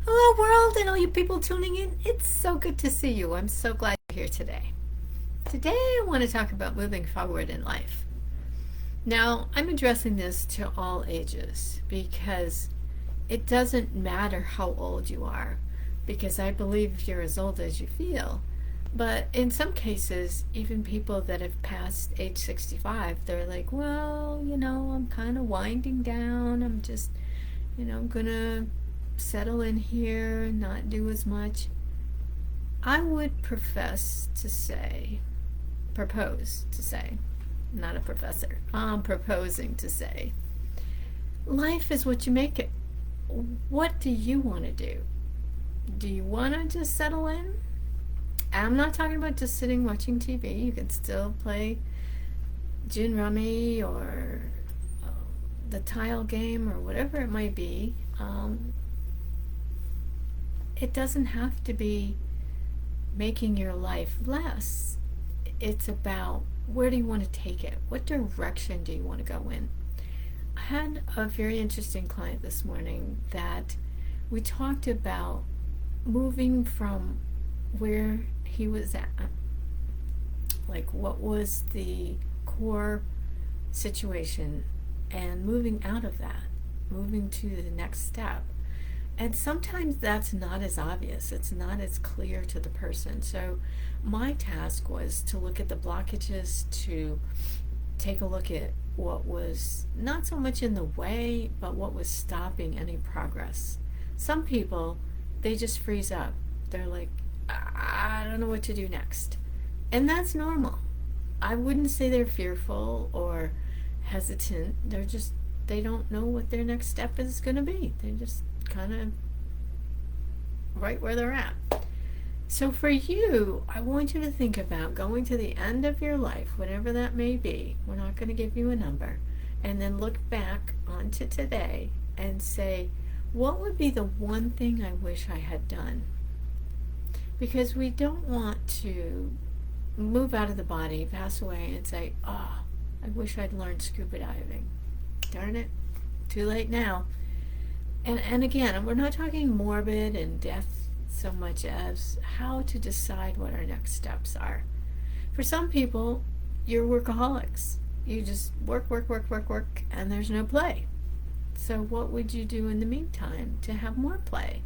Hello, world, and all you people tuning in. It's so good to see you. I'm so glad you're here today. Today, I want to talk about moving forward in life. Now, I'm addressing this to all ages because it doesn't matter how old you are, because I believe you're as old as you feel. But in some cases, even people that have passed age 65, they're like, well, I'm kind of winding down. I'm just, I'm going to settle in here, not do as much. I would propose to say, not a professor, I'm proposing to say, life is what you make it. What do you want to do? Do you want to just settle in? I'm not talking about just sitting watching TV. You can still play gin rummy or the tile game or whatever it might be. It doesn't have to be making your life less. It's about, where do you want to take it? What direction do you want to go in? I had a very interesting client this morning that we talked about moving from where he was at, like what was the core situation, and moving out of that, moving to the next step. And sometimes that's not as obvious, it's not as clear to the person. So my task was to look at the blockages, to take a look at what was not so much in the way, but what was stopping any progress. Some people, they just freeze up. They're like, I don't know what to do next. And that's normal. I wouldn't say they're fearful or hesitant. They don't know what their next step is going to be. They're just kind of right where they're at. So for you, I want you to think about going to the end of your life, whatever that may be. We're not going to give you a number. And then look back onto today and say, what would be the one thing I wish I had done? Because we don't want to move out of the body, pass away, and say, oh, I wish I'd learned scuba diving. Darn it, too late now. And again, we're not talking morbid and death so much as how to decide what our next steps are. For some people, you're workaholics. You just work, and there's no play. So what would you do in the meantime to have more play?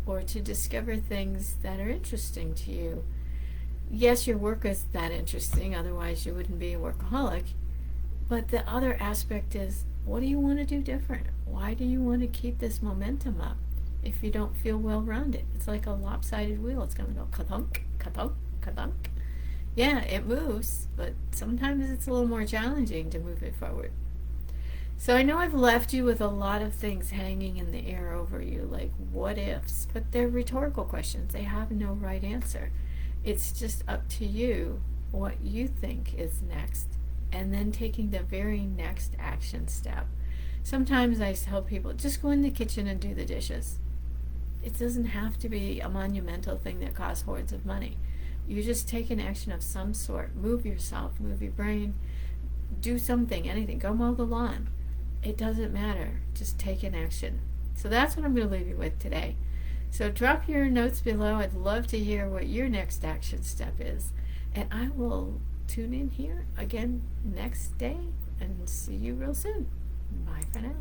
Or to discover things that are interesting to you? Yes, your work is that interesting, otherwise you wouldn't be a workaholic. But the other aspect is, what do you want to do different? Why do you want to keep this momentum up if you don't feel well-rounded? It's like a lopsided wheel. It's going to go ka-thunk, ka-thunk, ka-thunk. Yeah, it moves, but sometimes it's a little more challenging to move it forward. So I know I've left you with a lot of things hanging in the air over you, like what ifs, but they're rhetorical questions. They have no right answer. It's just up to you what you think is next, and then taking the very next action step. Sometimes I tell people, just go in the kitchen and do the dishes. It doesn't have to be a monumental thing that costs hordes of money. You just take an action of some sort. Move yourself, move your brain, do something, anything. Go mow the lawn. It doesn't matter. Just take an action. So that's what I'm going to leave you with today. So drop your notes below. I'd love to hear what your next action step is. And I will tune in here again next day and see you real soon. Bye for now.